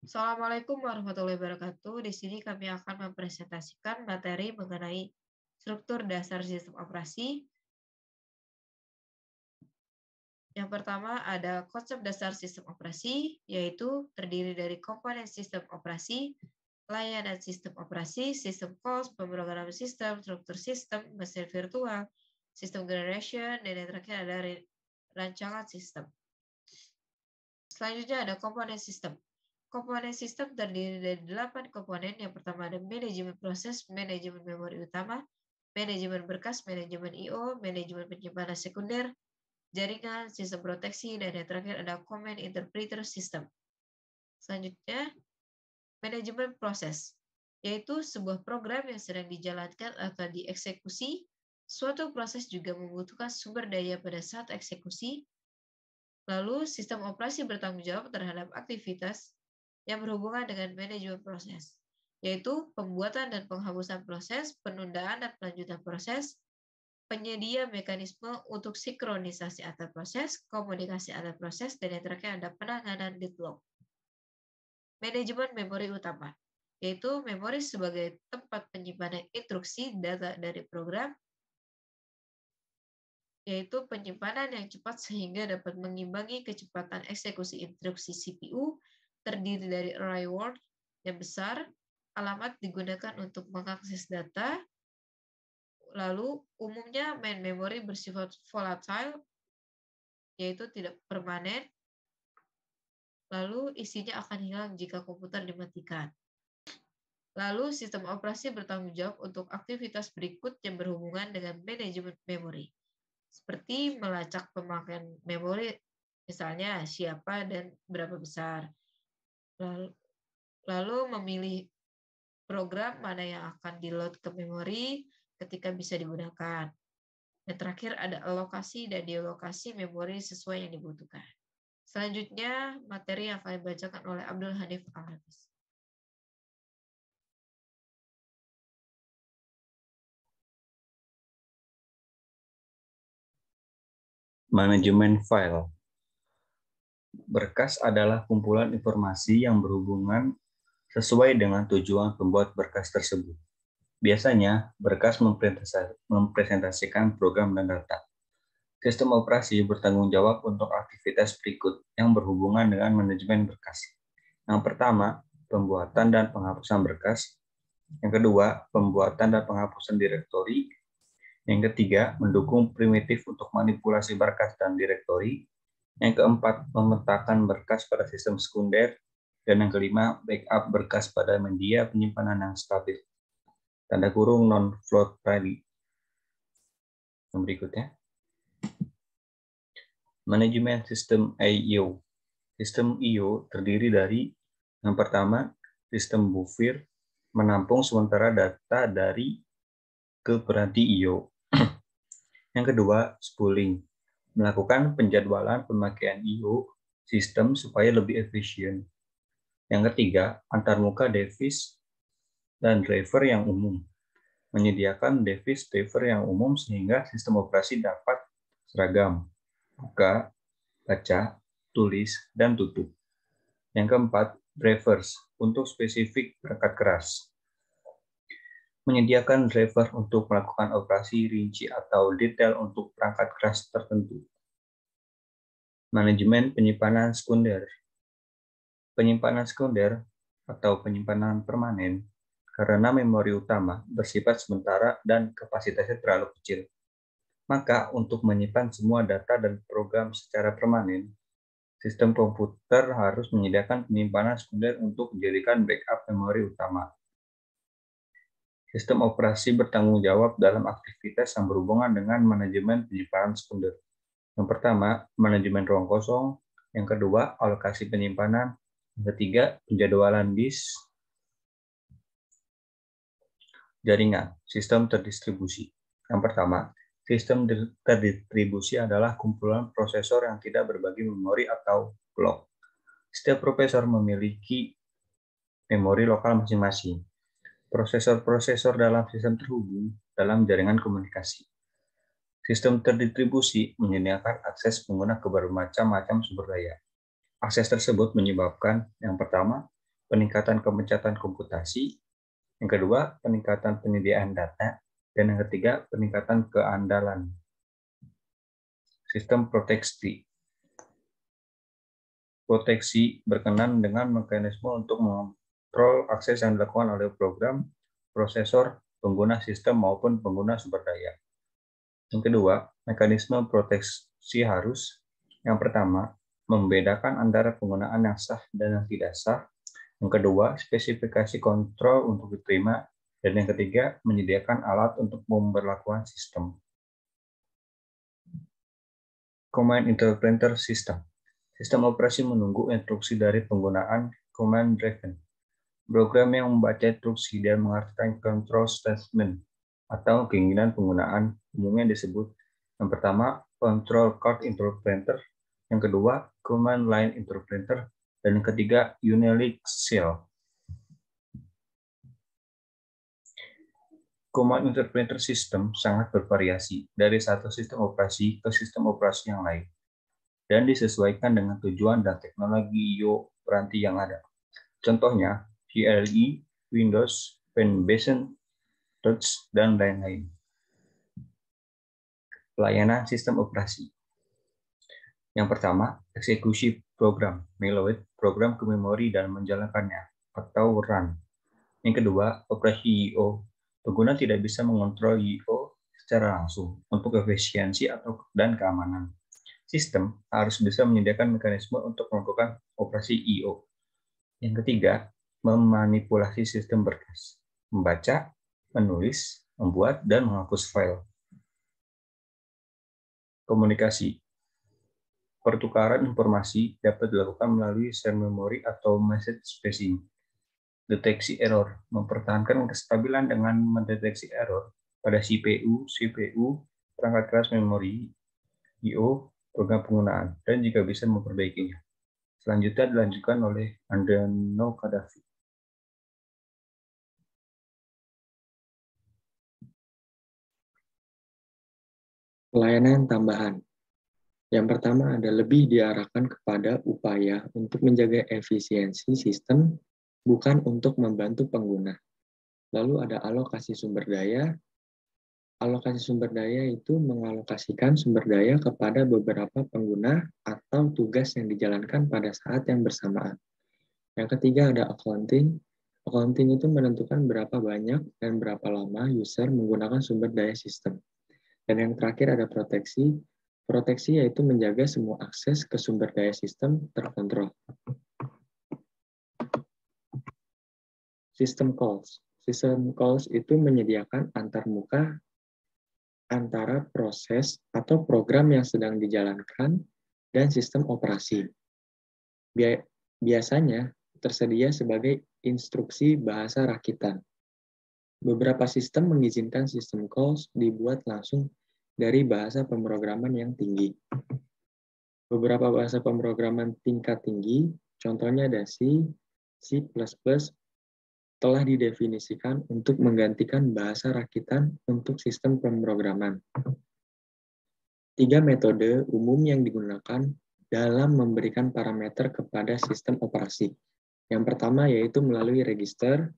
Assalamualaikum warahmatullahi wabarakatuh. Di sini kami akan mempresentasikan materi mengenai struktur dasar sistem operasi. Yang pertama ada konsep dasar sistem operasi, yaitu terdiri dari komponen sistem operasi, layanan sistem operasi, sistem calls, pemrograman sistem, struktur sistem, mesin virtual, sistem generation, dan yang terakhir ada rancangan sistem. Selanjutnya ada komponen sistem. Komponen sistem terdiri dari 8 komponen. Yang pertama ada manajemen proses, manajemen memori utama, manajemen berkas, manajemen I/O, manajemen penyimpanan sekunder, jaringan, sistem proteksi, dan yang terakhir ada command interpreter system. Selanjutnya, manajemen proses, yaitu sebuah program yang sedang dijalankan atau dieksekusi. Suatu proses juga membutuhkan sumber daya pada saat eksekusi. Lalu, sistem operasi bertanggung jawab terhadap aktivitas yang berhubungan dengan manajemen proses, yaitu pembuatan dan penghapusan proses, penundaan dan pelanjutan proses, penyedia mekanisme untuk sinkronisasi antar proses, komunikasi antar proses, dan yang terakhir ada penanganan deadlock. Manajemen memori utama, yaitu memori sebagai tempat penyimpanan instruksi data dari program, yaitu penyimpanan yang cepat sehingga dapat mengimbangi kecepatan eksekusi instruksi CPU, terdiri dari array word yang besar, alamat digunakan untuk mengakses data, lalu umumnya main memory bersifat volatile, yaitu tidak permanen, lalu isinya akan hilang jika komputer dimatikan. Lalu sistem operasi bertanggung jawab untuk aktivitas berikut yang berhubungan dengan manajemen memori, seperti melacak pemakaian memori, misalnya siapa dan berapa besar. Lalu memilih program mana yang akan di-load ke memori ketika bisa digunakan. Dan terakhir ada alokasi dan dealokasi memori sesuai yang dibutuhkan. Selanjutnya, materi yang akan dibacakan oleh Abdul Hanif Al-Hafiz. Manajemen file. Berkas adalah kumpulan informasi yang berhubungan sesuai dengan tujuan pembuat berkas tersebut. Biasanya, berkas mempresentasikan program dan data. Sistem operasi bertanggung jawab untuk aktivitas berikut yang berhubungan dengan manajemen berkas. Yang pertama, pembuatan dan penghapusan berkas. Yang kedua, pembuatan dan penghapusan direktori. Yang ketiga, mendukung primitif untuk manipulasi berkas dan direktori. Yang keempat, memetakan berkas pada sistem sekunder. Dan yang kelima, backup berkas pada media penyimpanan yang stabil. Tanda kurung non-float ready. Yang berikutnya. Manajemen sistem I/O. Sistem I/O terdiri dari yang pertama, sistem buffer menampung sementara data dari ke peranti I/O. Yang kedua, spooling melakukan penjadwalan pemakaian I/O sistem supaya lebih efisien. Yang ketiga, antarmuka device dan driver yang umum. Menyediakan device driver yang umum sehingga sistem operasi dapat seragam, buka, baca, tulis, dan tutup. Yang keempat, drivers untuk spesifik perangkat keras. Menyediakan driver untuk melakukan operasi rinci atau detail untuk perangkat keras tertentu. Manajemen penyimpanan sekunder. Penyimpanan sekunder atau penyimpanan permanen karena memori utama bersifat sementara dan kapasitasnya terlalu kecil. Maka untuk menyimpan semua data dan program secara permanen, sistem komputer harus menyediakan penyimpanan sekunder untuk dijadikan backup memori utama. Sistem operasi bertanggung jawab dalam aktivitas yang berhubungan dengan manajemen penyimpanan sekunder. Yang pertama, manajemen ruang kosong. Yang kedua, alokasi penyimpanan. Yang ketiga, penjadwalan disk. Jaringan, sistem terdistribusi. Yang pertama, sistem terdistribusi adalah kumpulan prosesor yang tidak berbagi memori atau clock. Setiap prosesor memiliki memori lokal masing-masing. Prosesor-prosesor dalam sistem terhubung dalam jaringan komunikasi. Sistem terdistribusi menyediakan akses pengguna ke bermacam-macam sumber daya. Akses tersebut menyebabkan yang pertama, peningkatan kepencatan komputasi, yang kedua, peningkatan penyediaan data, dan yang ketiga, peningkatan keandalan. Sistem proteksi. Proteksi berkenan dengan mekanisme untuk mengontrol akses yang dilakukan oleh program, prosesor, pengguna sistem maupun pengguna sumber daya. Yang kedua, mekanisme proteksi harus, yang pertama, membedakan antara penggunaan yang sah dan yang tidak sah. Yang kedua, spesifikasi kontrol untuk diterima. Dan yang ketiga, menyediakan alat untuk pemberlakuan sistem. Command Interpreter System. Sistem operasi menunggu instruksi dari penggunaan command driven. Program yang membaca instruksi dan mengartikan control statement atau keinginan penggunaan umumnya disebut yang pertama, control card interpreter, yang kedua, command line interpreter, dan yang ketiga, Unix shell. Command Interpreter System sangat bervariasi dari satu sistem operasi ke sistem operasi yang lain, dan disesuaikan dengan tujuan dan teknologi I/O peranti yang ada. Contohnya, GLE, Windows, Pen-based Touch, dan lain-lain. Pelayanan sistem operasi. Yang pertama, eksekusi program, meload program ke memori dan menjalankannya, atau run. Yang kedua, operasi I/O. Pengguna tidak bisa mengontrol I/O secara langsung untuk efisiensi dan keamanan. Sistem harus bisa menyediakan mekanisme untuk melakukan operasi I/O. Yang ketiga, memanipulasi sistem berkas, membaca, menulis, membuat, dan menghapus file. Komunikasi. Pertukaran informasi dapat dilakukan melalui share memory atau message passing. Deteksi error, mempertahankan kestabilan dengan mendeteksi error pada CPU, perangkat keras memori, I/O, program penggunaan, dan jika bisa memperbaikinya. Selanjutnya dilanjutkan oleh Andano Kadafi. Pelayanan tambahan. Yang pertama ada lebih diarahkan kepada upaya untuk menjaga efisiensi sistem, bukan untuk membantu pengguna. Lalu ada alokasi sumber daya. Alokasi sumber daya itu mengalokasikan sumber daya kepada beberapa pengguna atau tugas yang dijalankan pada saat yang bersamaan. Yang ketiga ada accounting. Accounting itu menentukan berapa banyak dan berapa lama user menggunakan sumber daya sistem. Dan yang terakhir ada proteksi. Proteksi yaitu menjaga semua akses ke sumber daya sistem terkontrol. System calls. System calls itu menyediakan antarmuka antara proses atau program yang sedang dijalankan dan sistem operasi. Biasanya tersedia sebagai instruksi bahasa rakitan. Beberapa sistem mengizinkan system calls dibuat langsung dari bahasa pemrograman yang tinggi. Beberapa bahasa pemrograman tingkat tinggi, contohnya ada C, C++, telah didefinisikan untuk menggantikan bahasa rakitan untuk sistem pemrograman. 3 metode umum yang digunakan dalam memberikan parameter kepada sistem operasi. Yang pertama yaitu melalui register.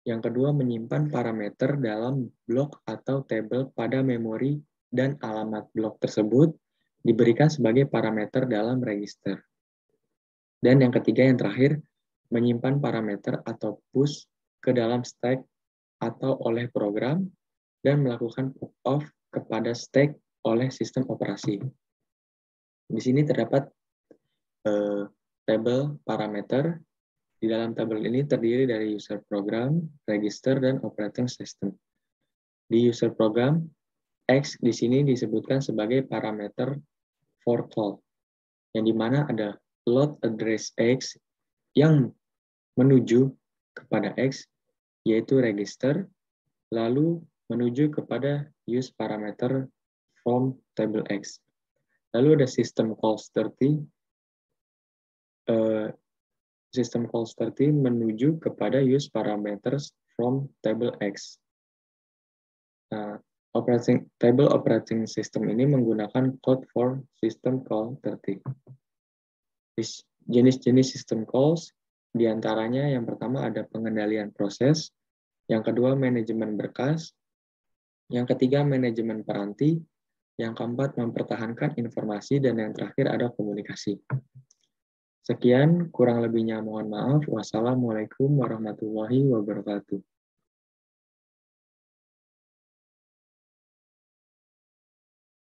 Yang kedua, menyimpan parameter dalam blok atau tabel pada memori dan alamat blok tersebut diberikan sebagai parameter dalam register. Dan yang ketiga, yang terakhir, menyimpan parameter atau push ke dalam stack atau oleh program dan melakukan pop-off kepada stack oleh sistem operasi. Di sini terdapat tabel parameter. Di dalam tabel ini terdiri dari user program, register, dan operating system. Di user program, X di sini disebutkan sebagai parameter for call, yang dimana ada load address X yang menuju kepada X, yaitu register, lalu menuju kepada use parameter from table X. Lalu ada system calls 30, system calls 30 menuju kepada use parameters from table X. Nah, table operating system ini menggunakan code for system call 30. Jenis-jenis system calls Di antaranya yang pertama ada pengendalian proses, yang kedua manajemen berkas, yang ketiga manajemen peranti, yang keempat mempertahankan informasi, dan yang terakhir ada komunikasi. Sekian, kurang lebihnya mohon maaf. Wassalamualaikum warahmatullahi wabarakatuh.